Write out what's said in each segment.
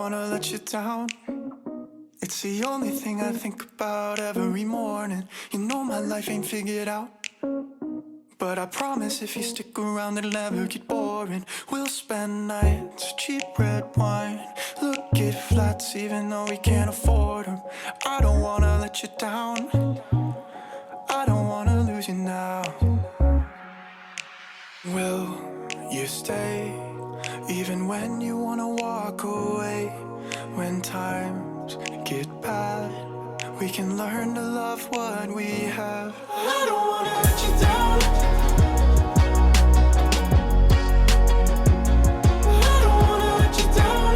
wanna let you down. It's the only thing I think about every morning. You know my life ain't figured out, but I promise if you stick around it'll never get boring. We'll spend nights, cheap red wine, look at flats even though we can't afford them. I don't wanna let you down, I don't wanna lose you now. Will you stay even when you wanna walk away? When times get bad, we can learn to love what we have. I don't wanna let you down, I don't wanna let you down,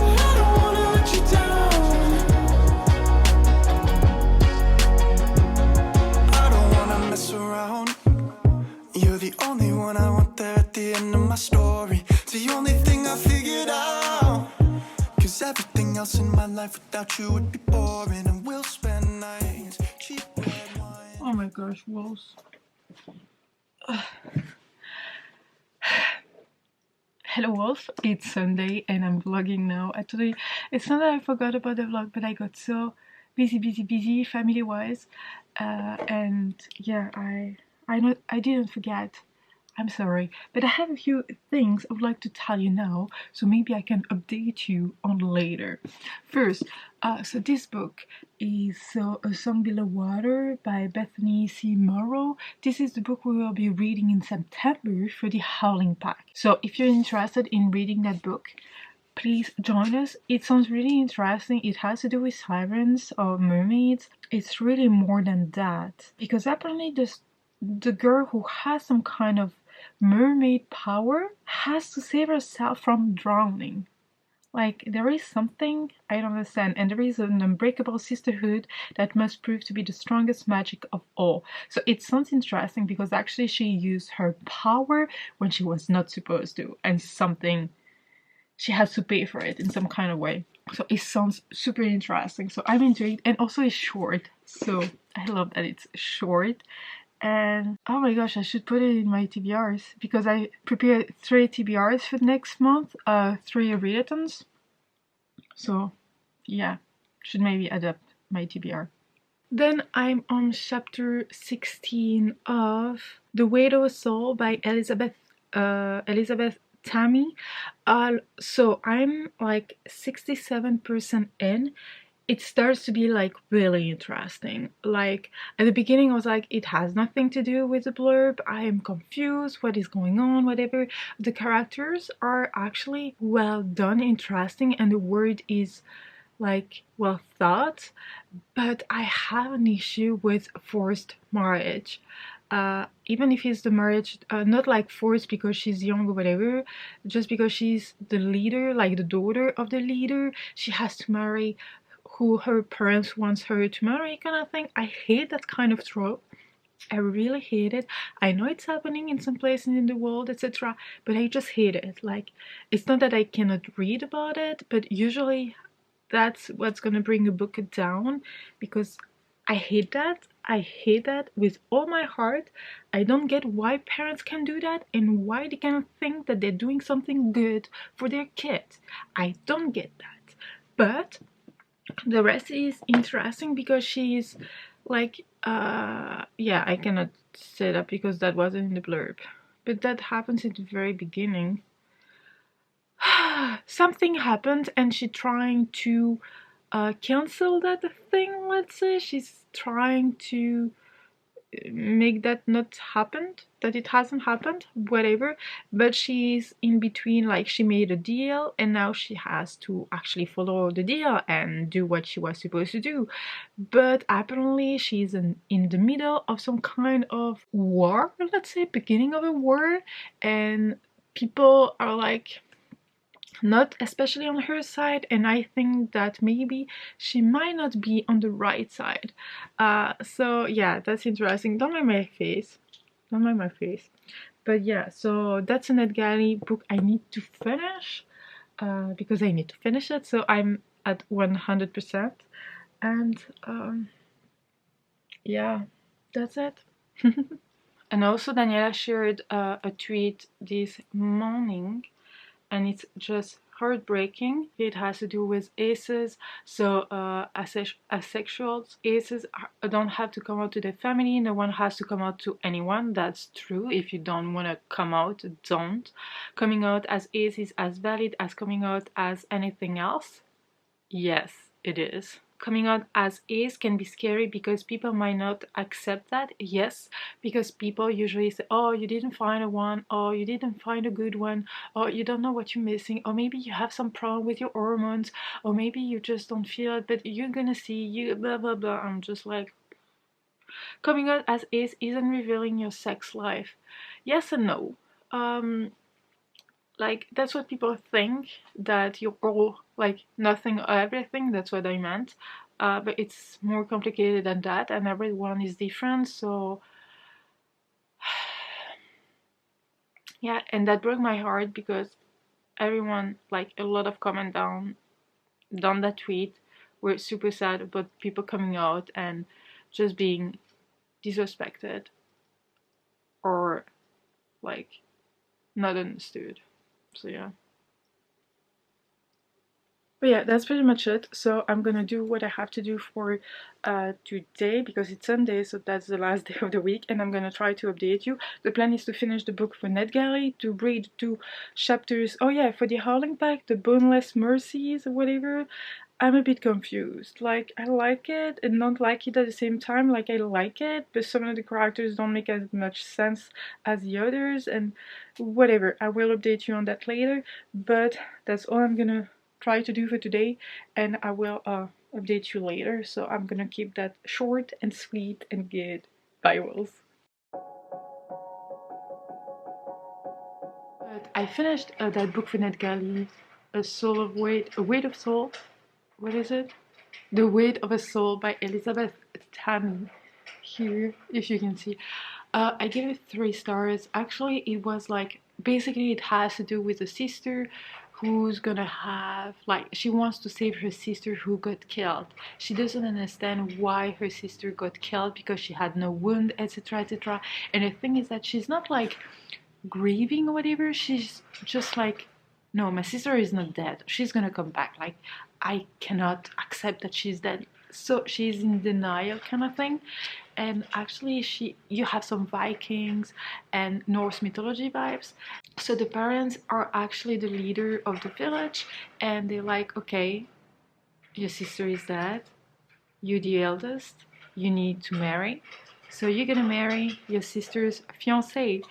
I don't wanna let you down, I don't wanna mess around. You're the only one I want there at the end of my story. It's the only thing I figured out, 'cause everything else in my life without you would be boring. And we'll spend nights, cheap red wine. Oh my gosh, wolves. Hello wolf, it's Sunday and I'm vlogging now. Actually, it's not that I forgot about the vlog, but I got so busy family wise, and yeah, I didn't forget. I'm sorry, but I have a few things I would like to tell you now, so maybe I can update you on later. First, so this book is A Song Below Water by Bethany C. Morrow. This is the book we will be reading in September for the Howling Pack. So if you're interested in reading that book, please join us. It sounds really interesting. It has to do with sirens or mermaids. It's really more than that, because apparently the girl who has some kind of mermaid power has to save herself from drowning. Like, there is something I don't understand, and there is an unbreakable sisterhood that must prove to be the strongest magic of all. So it sounds interesting because actually she used her power when she was not supposed to, and something she has to pay for it in some kind of way. So it sounds super interesting. So I'm intrigued, and also it's short. So I love that it's short. And oh my gosh, I should put it in my TBRs because I prepared 3 TBRs for next month, 3 readathons. So yeah, should maybe adapt my TBR. Then I'm on chapter 16 of The Widow Soul by Elizabeth Tammy. So I'm like 67% in. It starts to be like really interesting. Like at the beginning I was like, it has nothing to do with the blurb, I am confused, what is going on, whatever. The characters are actually well done, interesting, and the word is like well thought, but I have an issue with forced marriage. Even if it's the marriage not like forced because she's young or whatever, just because she's the leader, like the daughter of the leader, she has to marry who her parents wants her to marry, kind of thing. I hate that kind of trope. I really hate it. I know it's happening in some places in the world, etc., but I just hate it. Like, it's not that I cannot read about it, but usually that's what's gonna bring a book down, because I hate that. I hate that with all my heart. I don't get why parents can do that and why they can think that they're doing something good for their kids. I don't get that. But the rest is interesting because she's like yeah, I cannot say that because that wasn't in the blurb, but that happens at the very beginning. Something happened and she's trying to cancel that thing, let's say. She's trying to make that not happen, that it hasn't happened, whatever, but she's in between. Like, she made a deal and now she has to actually follow the deal and do what she was supposed to do, but apparently she's in the middle of some kind of war, let's say, beginning of a war, and people are like not especially on her side, and I think that maybe she might not be on the right side. So yeah, that's interesting. Don't mind my face. Don't mind my face. But yeah, so that's an Edgari book I need to finish, because I need to finish it. So I'm at 100%. And yeah, that's it. And also Daniela shared a tweet this morning, and it's just heartbreaking. It has to do with aces. So asexuals, aces don't have to come out to their family. No one has to come out to anyone. That's true. If you don't want to come out, don't. Coming out as ace is as valid as coming out as anything else. Yes, it is. Coming out as ace can be scary because people might not accept that. Yes, because people usually say, oh, you didn't find a one, or you didn't find a good one, or you don't know what you're missing, or maybe you have some problem with your hormones, or maybe you just don't feel it, but you're gonna see, you blah blah blah. I'm just like, coming out as ace isn't revealing your sex life. Yes and no. Like, that's what people think, that you're all like nothing or everything. That's what I meant. But it's more complicated than that, and everyone is different. So yeah, and that broke my heart because everyone, like a lot of comment down that tweet, were super sad about people coming out and just being disrespected or like not understood. So yeah. But yeah, that's pretty much it. So I'm gonna do what I have to do for today because it's Sunday, so that's the last day of the week, and I'm gonna try to update you. The plan is to finish the book for NetGalley, to read 2 chapters. Oh yeah, for the Howling Pack, the Boneless Mercies or whatever. I'm a bit confused. Like, I like it and don't like it at the same time. Like, I like it, but some of the characters don't make as much sense as the others, and whatever. I will update you on that later, but that's all I'm gonna try to do for today, and I will update you later. So I'm gonna keep that short and sweet and good. Bye, Wolves. But I finished that book for NetGalley, A Weight of Soul. What is it? The Weight of a Soul by Elizabeth Tammy. Here, if you can see. I gave it 3 stars. Actually, it was like, basically it has to do with a sister who's gonna have, like, she wants to save her sister who got killed. She doesn't understand why her sister got killed because she had no wound, etc, etc. And the thing is that she's not like grieving or whatever. She's just like, no, my sister is not dead, she's gonna come back. Like, I cannot accept that she's dead. So she's in denial, kind of thing. And actually, you have some Vikings and Norse mythology vibes. So the parents are actually the leader of the village, and they're like, okay, your sister is dead, you the eldest, you need to marry, so you're gonna marry your sister's fiance.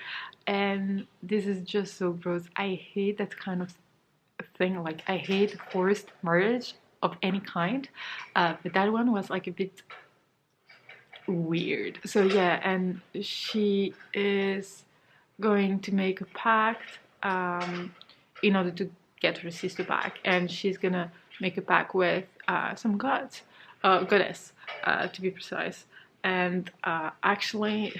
And this is just so gross. I hate that kind of thing. Like, I hate forced marriage of any kind, but that one was like a bit weird. So yeah, and she is going to make a pact in order to get her sister back, and she's gonna make a pact with some goddess, to be precise. And actually,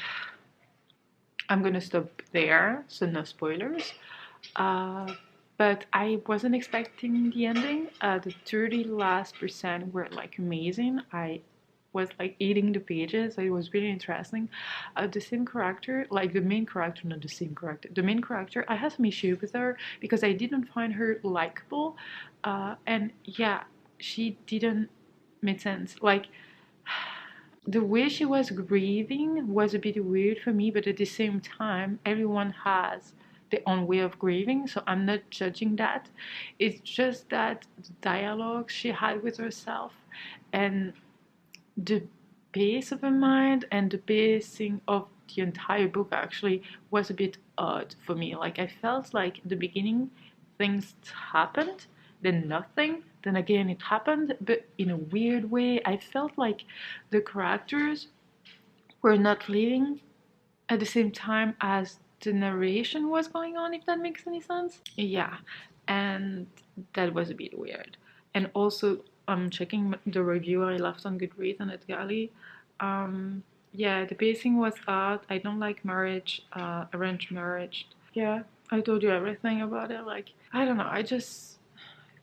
I'm gonna stop there, so no spoilers. But I wasn't expecting the ending. The 30 last percent were like amazing. I was like eating the pages. It was really interesting. The same character, like the main character, not the same character. The main character, I had some issue with her because I didn't find her likable. And yeah, she didn't make sense. Like, the way she was grieving was a bit weird for me, but at the same time, everyone has their own way of grieving, so I'm not judging that. It's just that the dialogue she had with herself and the pace of her mind and the pacing of the entire book actually was a bit odd for me. Like, I felt like at the beginning things happened, then nothing, then again it happened, but in a weird way. I felt like the characters were not living at the same time as the narration was going on, if that makes any sense. Yeah, and that was a bit weird. And also, I'm checking the review I left on Goodreads and at Galley. Yeah, the pacing was odd. I don't like marriage, arranged marriage. Yeah, I told you everything about it. Like, I don't know, I just,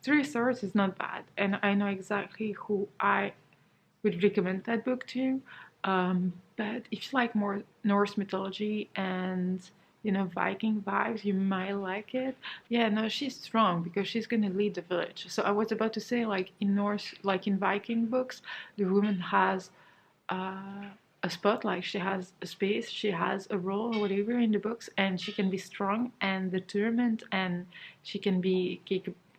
3 stars is not bad, and I know exactly who I would recommend that book to. But if you like more Norse mythology and Viking vibes, you might like it. Yeah, no, she's strong because she's gonna lead the village. So I was about to say, like in Norse, like in Viking books, the woman has uh, a spot, like she has a space, she has a role or whatever in the books, and she can be strong and determined, and she can be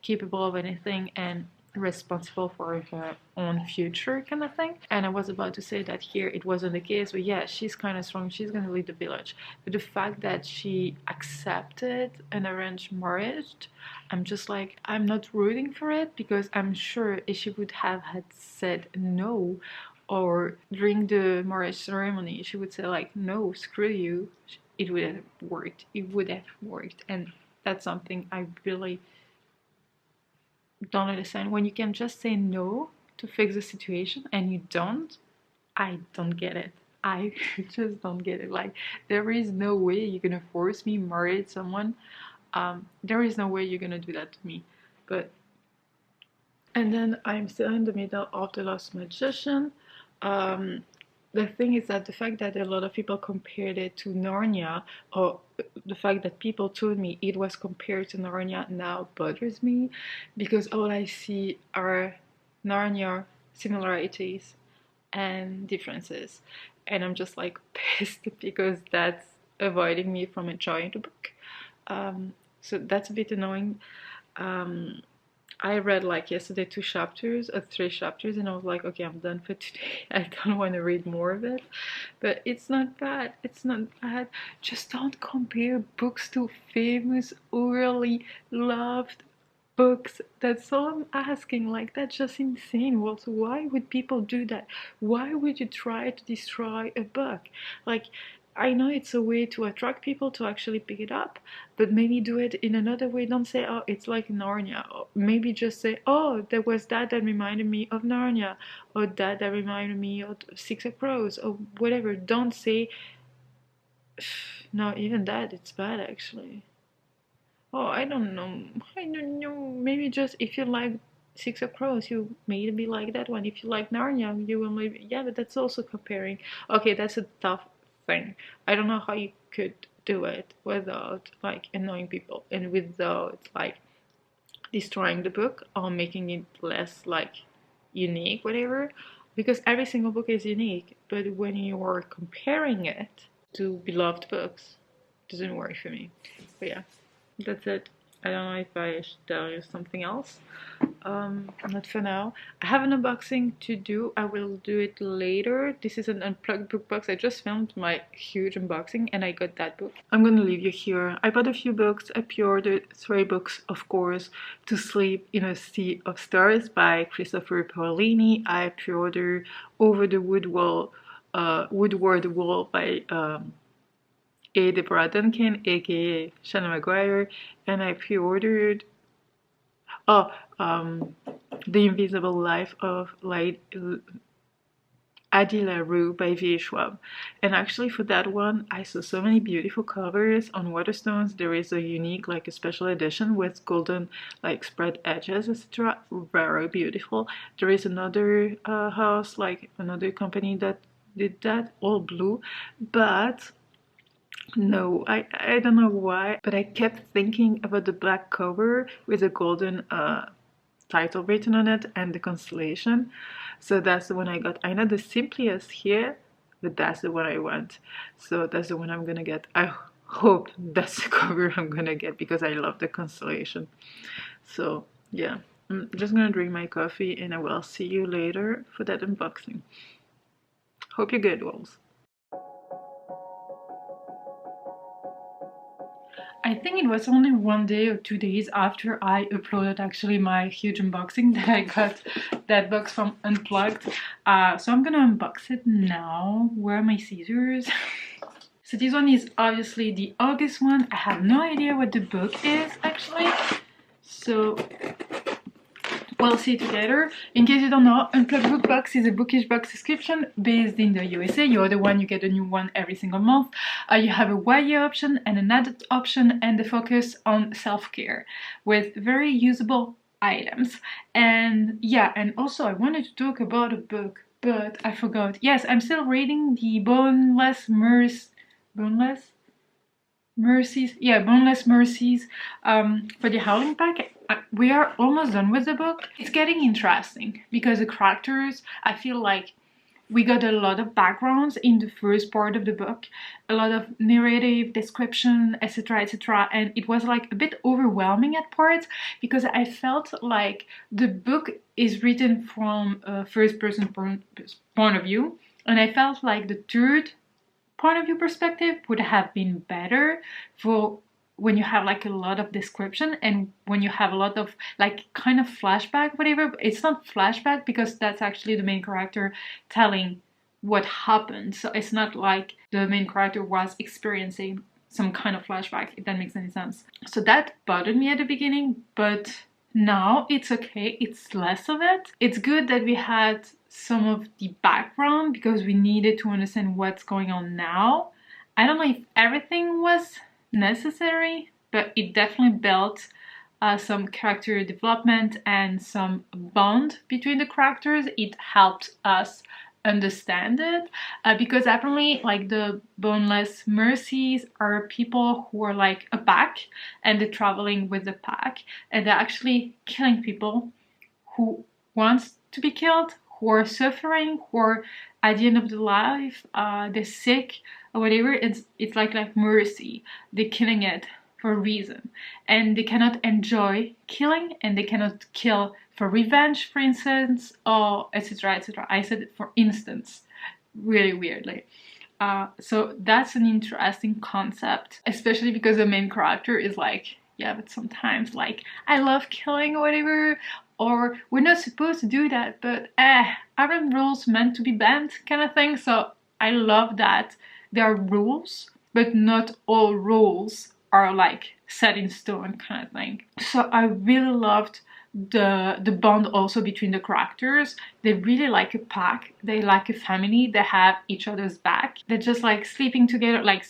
capable of anything and responsible for her own future kind of thing. And I was about to say that here it wasn't the case, but yeah, she's kind of strong, she's gonna lead the village. But the fact that she accepted an arranged marriage, I'm just like, I'm not rooting for it, because I'm sure if she would have had said no, or during the marriage ceremony she would say like, no, screw you, it would have worked, and that's something I really don't understand. When you can just say no to fix the situation and you don't, I don't get it. I just don't get it. Like, there is no way you're gonna force me marry someone. There is no way you're gonna do that to me. But and then I'm still in the middle of The Lost Magician. Um, the thing is that the fact that a lot of people compared it to Narnia, or the fact that people told me it was compared to Narnia, now bothers me, because all I see are Narnia similarities and differences. And I'm just like pissed because that's avoiding me from enjoying the book. So that's a bit annoying. Um, I read like yesterday 2 chapters or 3 chapters, and I was like, okay, I'm done for today. I don't want to read more of it. But it's not bad. It's not bad. Just don't compare books to famous, overly loved books. That's all I'm asking. Like, that's just insane. Well, so why would people do that? Why would you try to destroy a book? Like, I know it's a way to attract people to actually pick it up, but maybe do it in another way. Don't say, oh, it's like Narnia. Or maybe just say, oh, there was that reminded me of Narnia, or that reminded me of Six of Crows, or whatever. Don't say, no, even that, it's bad actually. Oh, I don't know. I don't know. Maybe just if you like Six of Crows, you maybe like that one. If you like Narnia, you will maybe. Yeah, but that's also comparing. Okay, that's a tough thing. I don't know how you could do it without like annoying people and without like destroying the book or making it less like unique, whatever. Because every single book is unique, but when you are comparing it to beloved books, it doesn't work for me. But yeah. That's it. I don't know if I should tell you something else. Not for now. I have an unboxing to do. I will do it later. This is an Unplugged Book Box. I just filmed my huge unboxing and I got that book. I'm gonna leave you here. I bought a few books. I pre-ordered 3 books, of course. To Sleep in a Sea of Stars by Christopher Paolini. I pre-ordered Over the Woodward Wall by A. Deborah Duncan, aka Shannon Maguire, and I pre-ordered The Invisible Life of Addie LaRue by V. Schwab. And actually for that one, I saw so many beautiful covers on Waterstones. There is a unique, like a special edition with golden like spread edges, etc. Very beautiful. There is another house, like another company that did that, all blue, but no, I don't know why, but I kept thinking about the black cover with a golden title written on it and the constellation. So that's the one I got. I know the simplest here, but that's the one I want. So that's the one I'm gonna get. I hope that's the cover I'm gonna get because I love the constellation. So yeah, I'm just gonna drink my coffee and I will see you later for that unboxing. Hope you're good, Wolves. I think it was only 1 day or 2 days after I uploaded actually my huge unboxing that I got that box from Unplugged. So I'm gonna unbox it now. Where are my scissors? So this one is obviously the August one. I have no idea what the book is actually. So we'll see together. In case you don't know, Unplugged Book Box is a bookish box subscription based in the USA. You order one, you get a new one every single month. You have a YA option and an adult option, and the focus on self-care with very usable items. And yeah, and also I wanted to talk about a book but I forgot. Yes, I'm still reading the Boneless Mercies. Yeah, Boneless Mercies for the Howling Pack. We are almost done with the book. It's getting interesting because the characters, I feel like we got a lot of backgrounds in the first part of the book, a lot of narrative description, etc., etc., and it was like a bit overwhelming at parts because I felt like the book is written from a first person point of view, and I felt like the third point of view perspective would have been better for when you have like a lot of description and when you have a lot of like kind of flashback, whatever. It's not flashback because that's actually the main character telling what happened, so it's not like the main character was experiencing some kind of flashback, if that makes any sense. So that bothered me at the beginning, but now it's okay, it's less of it. It's good that we had some of the background because we needed to understand what's going on now. I don't know if everything was necessary, but it definitely built some character development and some bond between the characters. It helped us understand it because apparently like the Boneless Mercies are people who are like a pack and they're traveling with the pack and they're actually killing people who wants to be killed, who are suffering, who are at the end of the life, they're sick or whatever. It's like mercy. They're killing it for a reason, and they cannot enjoy killing, and they cannot kill for revenge, for instance, or etc. etc. I said it for instance, really weirdly. So that's an interesting concept, especially because the main character is like, yeah, but sometimes like I love killing or whatever, or we're not supposed to do that, but aren't rules meant to be bent kind of thing. So I love that there are rules, but not all rules are like set in stone kind of thing. So I really loved the bond also between the characters. They really like a pack, they like a family, they have each other's back, they're just like sleeping together, like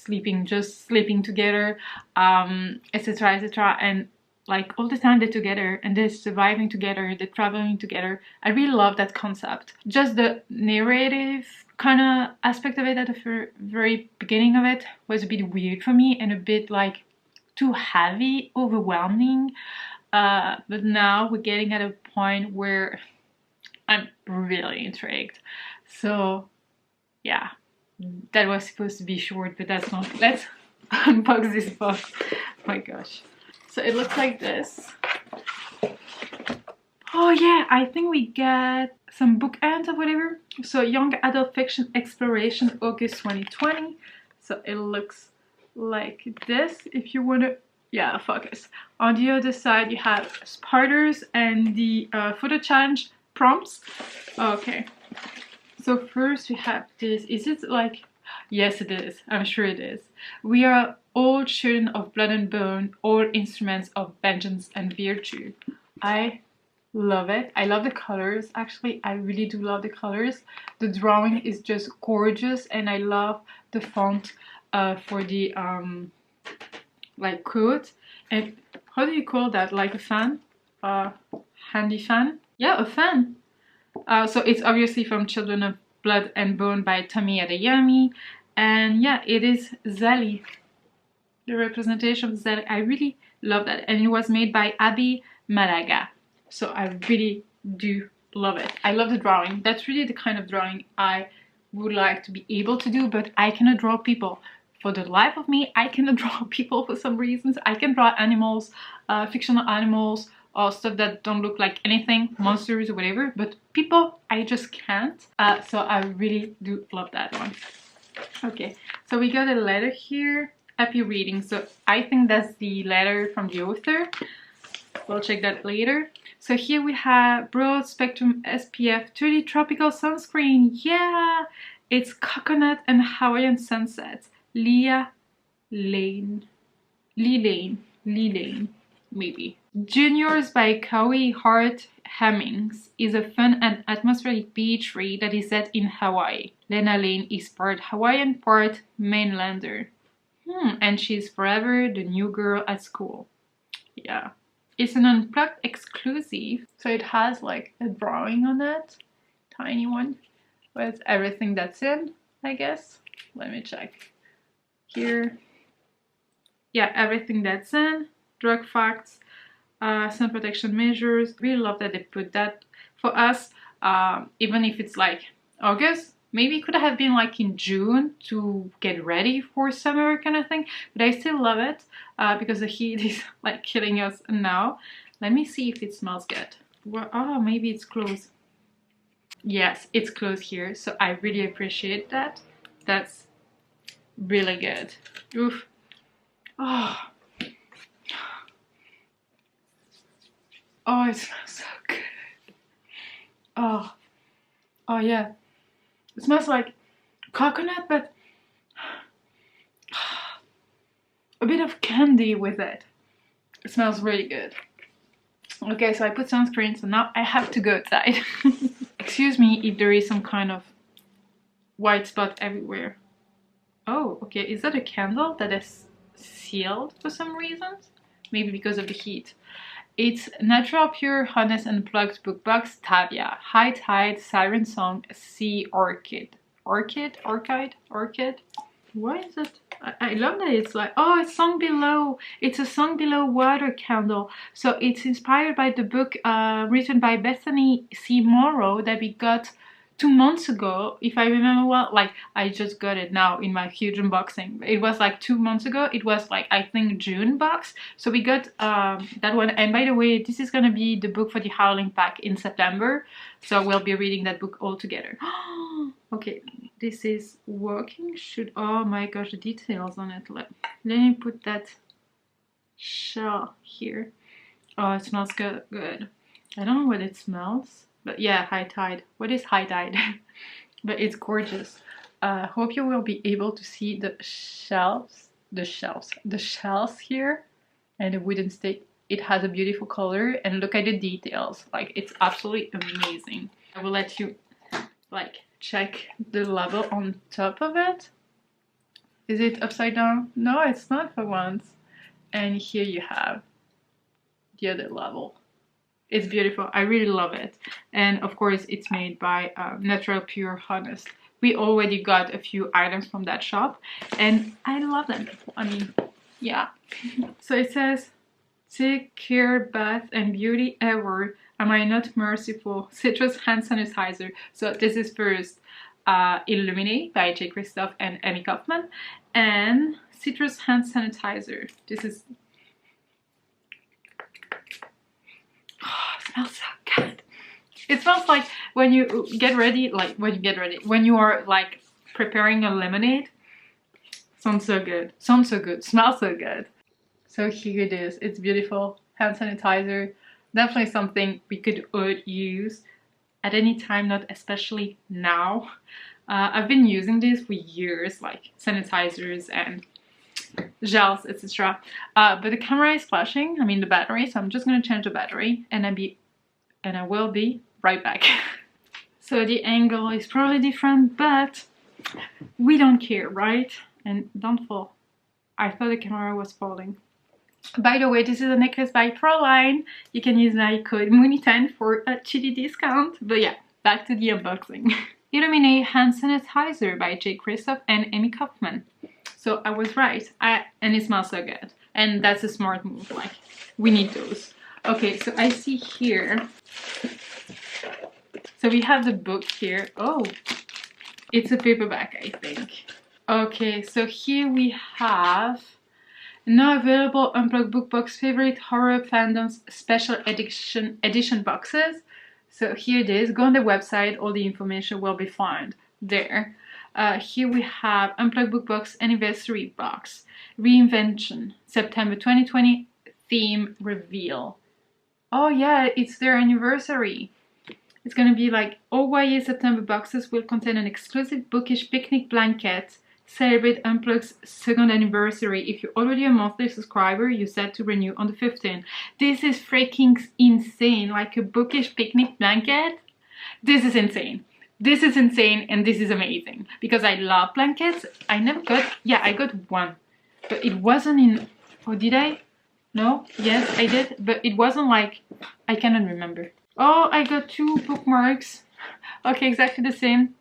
just sleeping together, etc, etc, and like all the time they're together and they're surviving together, they're traveling together. I really love that concept. Just the narrative kind of aspect of it at the very beginning of it was a bit weird for me and a bit like too heavy, overwhelming. But now we're getting at a point where I'm really intrigued. So yeah, that was supposed to be short, but that's not. Let's unbox this box. Oh my gosh. So it looks like this. Oh yeah, I think we get some bookends or whatever. So Young Adult Fiction Exploration, August 2020. So it looks like this. If you want to, yeah, focus. On the other side, you have spiders and the photo challenge prompts. Okay. So first we have this. Is it like, yes it is, I'm sure it is. We are all children of blood and bone, all instruments of vengeance and virtue. I love it. I love the colors. Actually, I really do love the colors. The drawing is just gorgeous, and I love the font for the like quote. And how do you call that? Like a fan? Handy fan? Yeah, a fan. So it's obviously from Children of Blood and Bone by Tommy Adeyemi. And yeah, it is Zali. The representation of Zali. I really love that. And it was made by Abby Malaga. So I really do love it. I love the drawing. That's really the kind of drawing I would like to be able to do, but I cannot draw people. For the life of me, I cannot draw people for some reasons. I can draw animals, fictional animals, or stuff that don't look like anything, monsters or whatever, but people, I just can't. So I really do love that one. Okay, so we got a letter here. Happy reading. So I think that's the letter from the author. We'll check that later. So here we have broad spectrum SPF 30 tropical sunscreen. Yeah, it's coconut and Hawaiian sunsets. Lee Lane, maybe. Juniors by Kaui Hart Hemmings is a fun and atmospheric beach read that is set in Hawaii. Lena Lane is part Hawaiian, part mainlander. And she's forever the new girl at school. Yeah. It's an Unplugged exclusive, so it has like a drawing on it. Tiny one. Where's everything that's in, I guess. Let me check here. Yeah, everything that's in. Drug facts, sun protection measures. Really love that they put that for us. Even if it's like August, maybe it could have been like in June to get ready for summer kind of thing. But I still love it because the heat is like killing us now. Let me see if it smells good. Well, oh, maybe it's closed. Yes, it's closed here, so I really appreciate that. That's really good. Oof. Oh. Oh, it smells so good. Oh. Oh yeah. It smells like coconut, but a bit of candy with it. It smells really good. Okay, so I put sunscreen, so now I have to go outside. Excuse me if there is some kind of white spot everywhere. Oh, okay, is that a candle that is sealed for some reasons? Maybe because of the heat. It's Natural, Pure, Honest, Unplugged Book Box, Tavia, High Tide, Siren Song, Sea Orchid. Orchid? What is it? I love that it's like, oh, it's Song Below. It's a Song Below water candle. So it's inspired by the book written by Bethany C. Morrow that we got 2 months ago, if I remember well. Like, I just got it now in my huge unboxing. It was like 2 months ago. It was like, I think, June box. So we got that one. And by the way, this is gonna be the book for the Howling Pack in September. So we'll be reading that book all together. Okay, this is working. Oh my gosh, the details on it. Let me put that shell here. Oh, it smells good. I don't know what it smells. But yeah, High Tide. What is High Tide? But it's gorgeous. Hope you will be able to see the shells here, and the wooden stick. It has a beautiful color, and look at the details. Like, it's absolutely amazing. I will let you like check the label on top of it. Is it upside down? No, it's not for once. And here you have the other label. It's beautiful. I really love it. And of course, it's made by Natural, Pure, Honest. We already got a few items from that shop, and I love them. I mean, yeah. So it says, take care, bath and beauty ever. Am I not merciful? Citrus hand sanitizer. So this is first Illuminate by J. Christoph and Emmy Kaufman, and citrus hand sanitizer. This is, oh, it smells so good. It smells like when you get ready, when you are like preparing a lemonade. Sounds so good, smells so good. So here it is. It's beautiful. Hand sanitizer. Definitely something we could use at any time, not especially now. I've been using this for years, like sanitizers and gels, etc. But the camera is flashing, I mean the battery, so I'm just gonna change the battery and I will be right back. So the angle is probably different, but we don't care, right? And don't fall. I thought the camera was falling. By the way, this is a necklace by Proline. You can use my code Mooney10 for a chitty discount. But yeah, back to the unboxing. Illuminate hand sanitizer by J. Christoph and Emmy Kaufman. So I was right. And it smells so good. And that's a smart move. Like, we need those. Okay, so I see here. So we have the book here. Oh, it's a paperback, I think. Okay, so here we have now available Unplugged Book Box favorite horror fandoms special edition boxes. So here it is. Go on the website. All the information will be found there. Here we have Unplugged Book Box anniversary box. Reinvention. September 2020 theme reveal. Oh yeah, it's their anniversary. It's gonna be like OYA September boxes will contain an exclusive bookish picnic blanket. Celebrate Unplugged's second anniversary. If you're already a monthly subscriber, you're set to renew on the 15th. This is freaking insane. Like a bookish picnic blanket. This is insane. This is insane, and this is amazing. Because I love blankets. I never got, yeah, I got one. But it wasn't in, oh, did I? No? Yes, I did. But it wasn't like, I cannot remember. Oh, I got 2 bookmarks. Okay, exactly the same.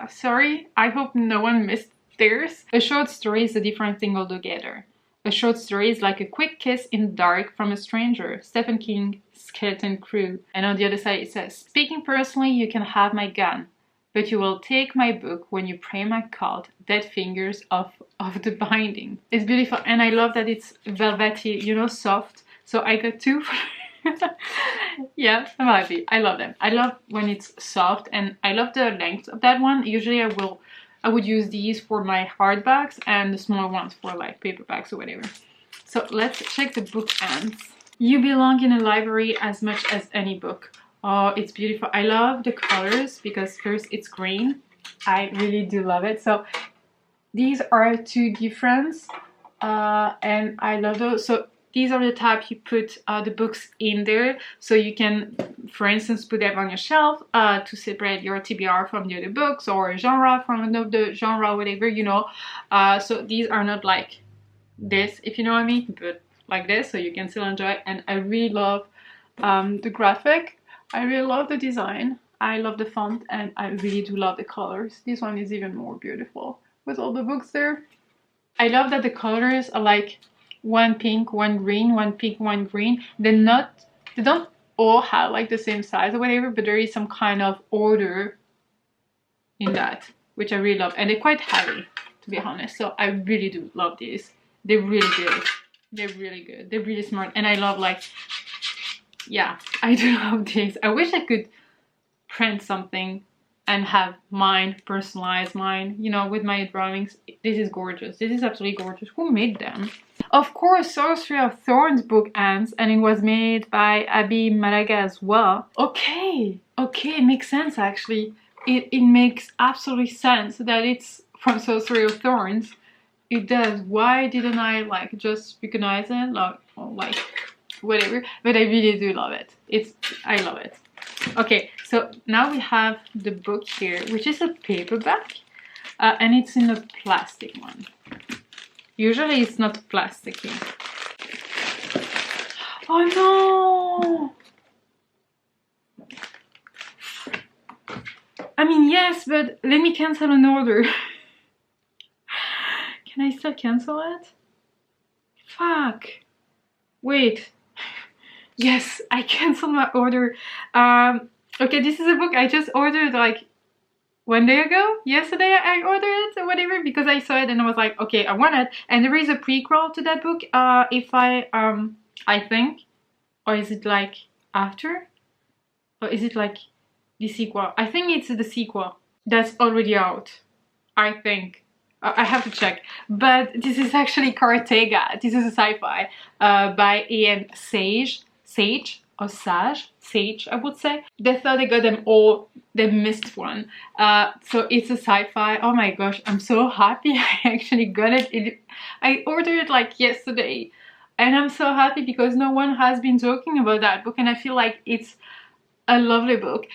Sorry, I hope no one missed theirs. A short story is a different thing altogether. A short story is like a quick kiss in the dark from a stranger. Stephen King, Skeleton Crew. And on the other side it says, speaking personally, you can have my gun, but you will take my book when you pray my cult, dead fingers off the binding. It's beautiful, and I love that it's velvety, you know, soft. So I got two. Yeah, I'm happy. I love them. I love when it's soft, and I love the length of that one. Usually I would use these for my hardbacks and the small ones for like paperbacks or whatever. So let's check the book ends. You belong in a library as much as any book. Oh, it's beautiful. I love the colors because first it's green. I really do love it. So these are two different, and I love those. So these are the type you put the books in there, so you can, for instance, put them on your shelf to separate your TBR from the other books, or genre from another genre, whatever, you know. So these are not like this, if you know what I mean, but like this, so you can still enjoy it. And I really love the graphic. I really love the design. I love the font, and I really do love the colors. This one is even more beautiful with all the books there. I love that the colors are like one pink, one green, one pink, one green. They don't all have like the same size or whatever, but there is some kind of order in that, which I really love. And they're quite heavy, to be honest. So I really do love these. They're really good. They're really good. They're really smart. And I love, like, yeah, I do love these. I wish I could print something and have mine, personalize mine, you know, with my drawings. This is gorgeous. This is absolutely gorgeous. Who made them? Of course, Sorcery of Thorns book ends, and it was made by Abby Malaga as well. Okay, it makes sense actually. It makes absolutely sense that it's from Sorcery of Thorns. It does. Why didn't I like just recognize it? Like whatever. But I really do love it. I love it. Okay, so now we have the book here, which is a paperback, and it's in a plastic one. Usually it's not plasticky. Oh no! I mean, yes, but let me cancel an order. Can I still cancel it? Fuck. Wait. Yes, I canceled my order. Okay, this is a book I just ordered like 1 day ago. Yesterday I ordered it or whatever because I saw it and I was like, okay, I want it. And there is a prequel to that book. If I think, or is it like after, or is it like the sequel? I think it's the sequel that's already out. I think. I have to check. But this is actually Cartega. This is a sci-fi by Ian Sage, I would say. They thought they got them all, they missed one. So it's a sci-fi. Oh my gosh, I'm so happy I actually got it. I ordered it like yesterday, and I'm so happy because no one has been talking about that book, and I feel like it's a lovely book.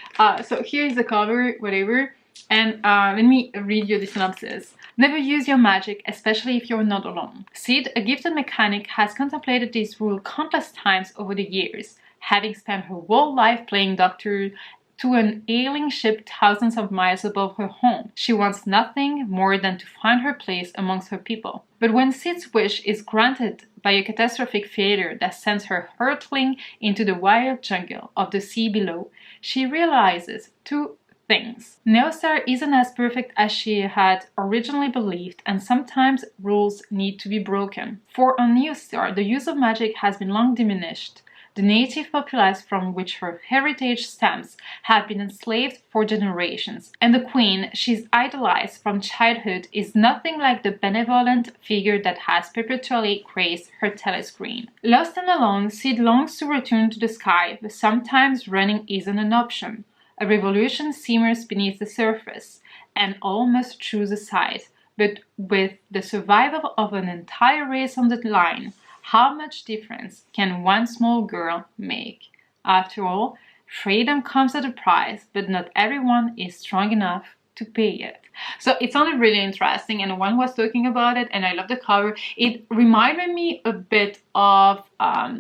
So here is the cover, whatever, and let me read you the synopsis. Never use your magic, especially if you're not alone. Sid, a gifted mechanic, has contemplated this rule countless times over the years, having spent her whole life playing doctor to an ailing ship thousands of miles above her home. She wants nothing more than to find her place amongst her people. But when Sid's wish is granted by a catastrophic failure that sends her hurtling into the wild jungle of the sea below, she realizes two things. Neostar isn't as perfect as she had originally believed, and sometimes rules need to be broken. For on Neostar, the use of magic has been long diminished. The native populace from which her heritage stems have been enslaved for generations, and the queen she's idolized from childhood is nothing like the benevolent figure that has perpetually graced her telescreen. Lost and alone, Sid longs to return to the sky, but sometimes running isn't an option. A revolution simmers beneath the surface, and all must choose a side. But with the survival of an entire race on the line, how much difference can one small girl make? After all, freedom comes at a price, but not everyone is strong enough to pay it. So it sounded really interesting, and one was talking about it, and I love the cover. It reminded me a bit of a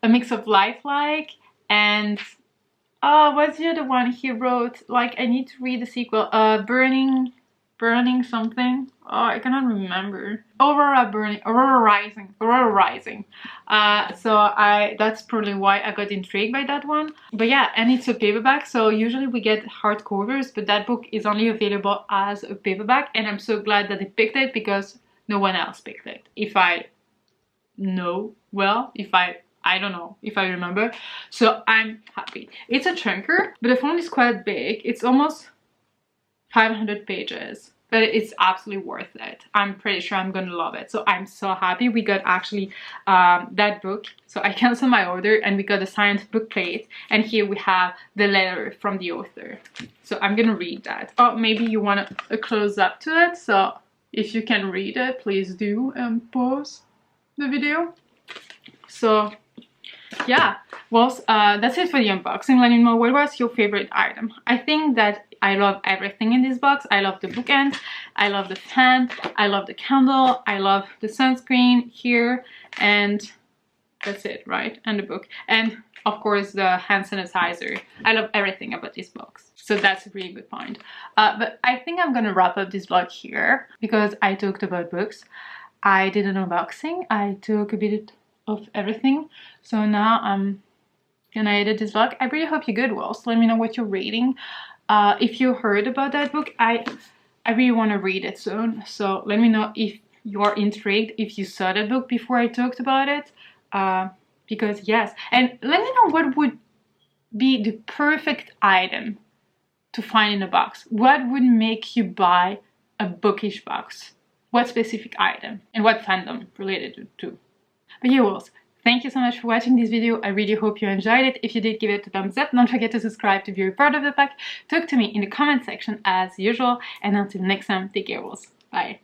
mix of lifelike and What's the other one he wrote? Like, I need to read the sequel. Burning something. Oh, I cannot remember. Aurora Rising. That's probably why I got intrigued by that one. But yeah, and it's a paperback, so usually we get hardcovers, but that book is only available as a paperback, and I'm so glad that they picked it because no one else picked it. If I know, well, I don't know if I remember. So I'm happy. It's a chunker, but the font is quite big. It's almost 500 pages, but it's absolutely worth it. I'm pretty sure I'm gonna love it. So I'm so happy we got actually that book. So I canceled my order and we got a signed book plate, and here we have the letter from the author. So I'm gonna read that. Oh, maybe you want a close up to it. So if you can read it, please do, and pause the video. So yeah, well, that's it for the unboxing. Let me know, what was your favorite item? I think that I love everything in this box. I love the bookend, I love the fan, I love the candle, I love the sunscreen here, and that's it, right? And the book, and of course the hand sanitizer. I love everything about this box. So that's a really good point. But I think I'm gonna wrap up this vlog here because I talked about books. I did an unboxing, I took a bit of everything. So now I'm gonna edit this vlog. I really hope you're good, Wells. Let me know what you're rating. If you heard about that book, I really want to read it soon. So let me know if you're intrigued, if you saw that book before I talked about it. Because yes, and let me know what would be the perfect item to find in a box. What would make you buy a bookish box? What specific item and what fandom related to? But yeah, Wells, thank you so much for watching this video. I really hope you enjoyed it. If you did, give it a thumbs up. Don't forget to subscribe to be a part of the pack. Talk to me in the comment section as usual. And until next time, take care, Wells. Bye.